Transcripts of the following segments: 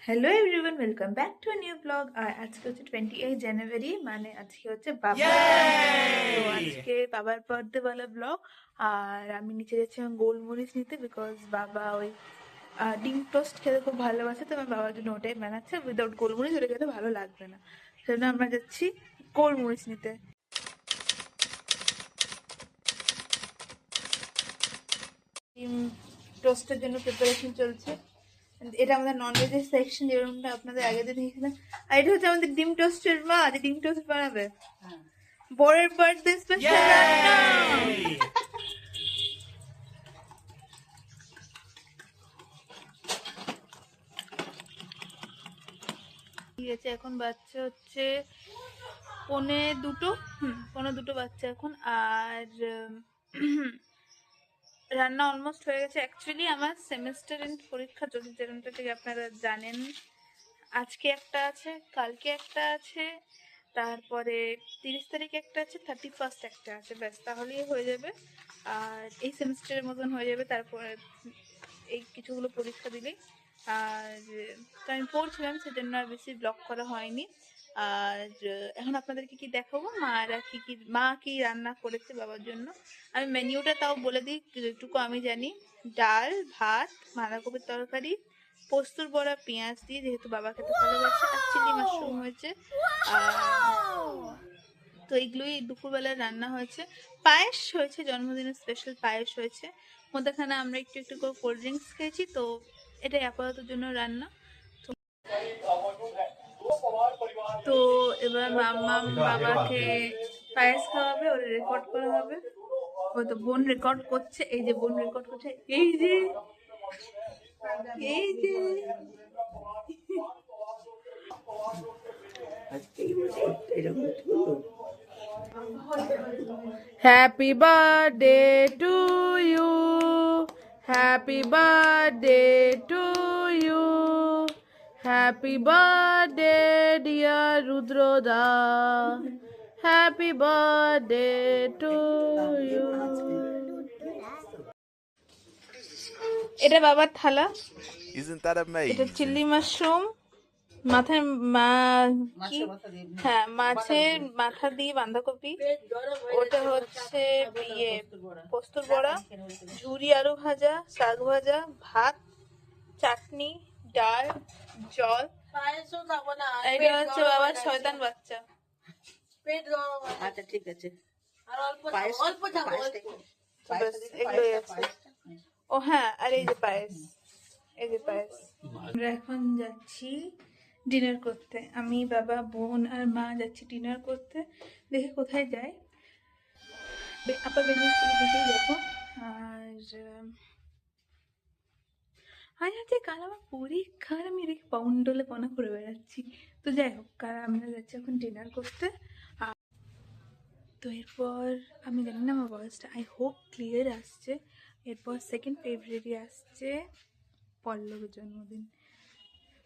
Hello everyone, welcome back to a new blog. আর আজকে হচ্ছে 28 জানুয়ারি, মানে আজকে হচ্ছে বাবা। তো আজকে বাবার বার্থডে वाला ব্লগ। আর আমি নিচে যাচ্ছিলাম গোলমরিচ নিতে, বিকজ বাবা ওই ডিম টোস্ট খেতে খুব ভালোবাসে। তো আমার বাবার জন্য ওটাই বানাচ্ছে। উইদাউট গোলমরিচ ওটা খেতে ভালো লাগবে না, সেজন্য আমরা যাচ্ছি গোলমরিচ নিতে। ডিম টোস্টের জন্য প্রিপারেশন চলছে। এটা আমাদের ননভেজের সেকশন, যেরকমটা আপনাদের আগে দিন দেখেছিলাম। আর এটা হচ্ছে আমাদের ডিম টোস্টের মা, যে ডিম টোস্ট বানাবে বরের বার্থডে স্পেশাল রান্না। ঠিক আছে, এখন বাচ্চা হচ্ছে 1:45 বাচ্চা এখন। আর রান্না অলমোস্ট হয়ে গেছে। অ্যাকচুয়ালি আমার সেমিস্টার এন্ড পরীক্ষা চলছে, যেরকমটা ঠিক আপনারা জানেন। আজকে একটা আছে, কালকে একটা আছে, তারপরে 30 তারিখ একটা আছে, 31 একটা আছে। ব্যাস, তাহলেই হয়ে যাবে। আর এই সেমিস্টারের মতন হয়ে যাবে। তারপরে এই কিছুগুলো পরীক্ষা দিলেই। আর তো আমি পড়ছিলাম, সেজন্য আর বেশি ব্লগ করা হয়নি। আর এখন আপনাদেরকে কি দেখাবো, মা কি রান্না করেছে বাবার জন্য। আমি মেনিউটা তাও বলে দিই, যেটুকু আমি জানি। ডাল, ভাত, বাঁধাকপির তরকারি, পোস্তর বড়া পেঁয়াজ দিয়ে, যেহেতু বাবা খেতে ভালোবাসে, আর চিলি মাশরুম হয়েছে। তো এইগুলোই দুপুরবেলায় রান্না হয়েছে। পায়েস হয়েছে, জন্মদিনের স্পেশাল পায়েস হয়েছে। মধ্যখানে আমরা একটু একটু করে কোল্ড ড্রিঙ্কস খেয়েছি। তো এটাই আপাতত জন্য রান্না। তো এবার মাম্মা বাবাকে পায়েস খাওয়াবে, ওর রেকর্ড করা হবে। ওই তো বোন রেকর্ড করছে, এই যে বোন রেকর্ড করছে, এই যে এই যে happy birthday to you, happy birthday to you, happy birthday dear রুদ্রদা, হ্যাপি বার্থডে টু ইউ। এটা বাবার থালা। Isn't that amazing? এটা চিলি মাশরুম, মাথায় হ্যাঁ, মাছের মাথা দিয়ে বাঁধাকপি। ওটা হচ্ছে ইয়ে পোস্তর বড়া, ঝুরি আলু ভাজা, শাক ভাজা, ভাত, চাটনি, ডাল, জল। এটা হচ্ছে বাবার শয়তান বাচ্চা। আচ্ছা ঠিক আছে। এগুলোই আছে। ও হ্যাঁ, আর এই যে পায়েস, এই যে পায়েস। আমরা এখন যাচ্ছি ডিনার করতে। আমি, বাবা, বোন আর মা যাচ্ছি ডিনার করতে। দেখে কোথায় যাই, আপার বেনিয়াসপুরের দিকেই যাবো। আর হচ্ছে কাল আমার পরীক্ষা, আমি এদিকে পাউন্ডলে পনা করে বেড়াচ্ছি। তো যাই হোক, কাল আমরা যাচ্ছি এখন ডিনার করতে। তো এরপর আমি জানি না আমার ভয়েসটা, আই হোপ ক্লিয়ার আসছে। এরপর 2 ফেব্রুয়ারি আসছে পল্লবের জন্মদিন।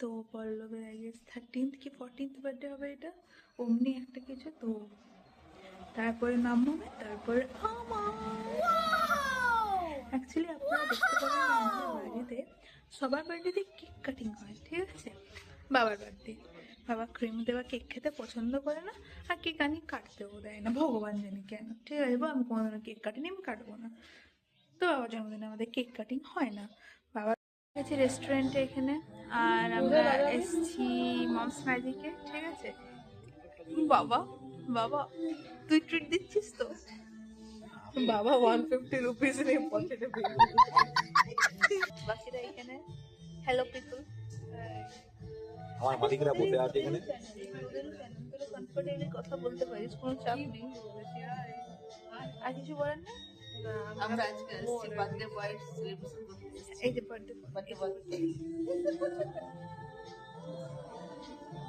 তো পল্লবের আই গেস 13th কি 14th বার্থডে হবে, এটা অমনি একটা কিছু। তো তারপরে মাম্মামের, তারপরে আমার। অ্যাকচুয়ালি আপনারা দেখতে পারেন আমাদের বাড়িতে সবার বার্থডেতে কেক কাটিং হয়, ঠিক আছে। বাবার বার্থডে, বাবা ক্রিম দেওয়া কেক খেতে পছন্দ করে না, আর কেক আনি কাটতেও দেয় না, ভগবান জানি কেন। ঠিক আছে, আমি কোনোদিনও কেক কাটিনি, আমি কাটবো না। তো বাবার জন্মদিনে আমাদের কেক কাটিং হয় না। বাবা গেছে রেস্টুরেন্টে এখানে, আর আমরা এসছি মমস ম্যাজিকে, ঠিক আছে। বাবা, বাবা তুই ট্রিট দিচ্ছিস তো? বাবা 150 রুপিস নিয়ে পকেটে বাকিরা এখানে হ্যালো পিপল। আমার মালিকরা বসে আছে এখানে। তোরা কমফোর্টেবলি কথা বলতে পারিস, কোনো চাপ নেই। আর কিছু বলেন না? আমরা আজকে আসছি বার্থডে বয় সেলিব্রেশন করতে। এই যে বার্থডে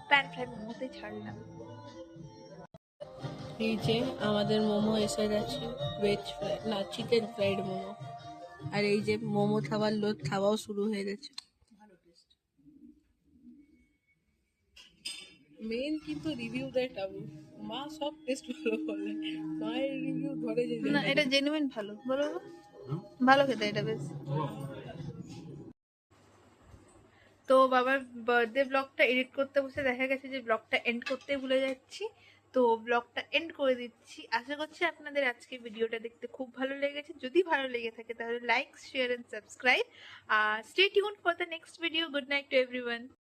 প্যান্ট ফ্রাই মোমোতেই ছাড়লাম। এই যে আমাদের মোমো এসে গেছে, ভেজ ফ্রাই না চিকেন ফ্রাইড মোমো। আর এই যে মোমো খাবার লোক খাওয়াও শুরু হয়ে গেছে। ভালো টেস্ট। মেন কিন্তু রিভিউ দেয় টাবু, মা সব টেস্ট ভালো করে, মায়ের রিভিউ ধরে যে না, এটা জেনুইন ভালো, বলো ভালো খেতে এটা বেশ। তো বাবার বার্থডে ব্লগটা এডিট করতে বসে দেখা গেছে যে ব্লগটা এন্ড করতে ভুলে যাচ্ছি। তো ব্লগটা এন্ড করে দিচ্ছি। আশা করছি আপনাদের আজকে ভিডিওটা দেখতে খুব ভালো লেগেছে। যদি ভালো লেগে থাকে তাহলে লাইক, শেয়ার এন্ড সাবস্ক্রাইব। আর stay tune for the next video. Good night to everyone.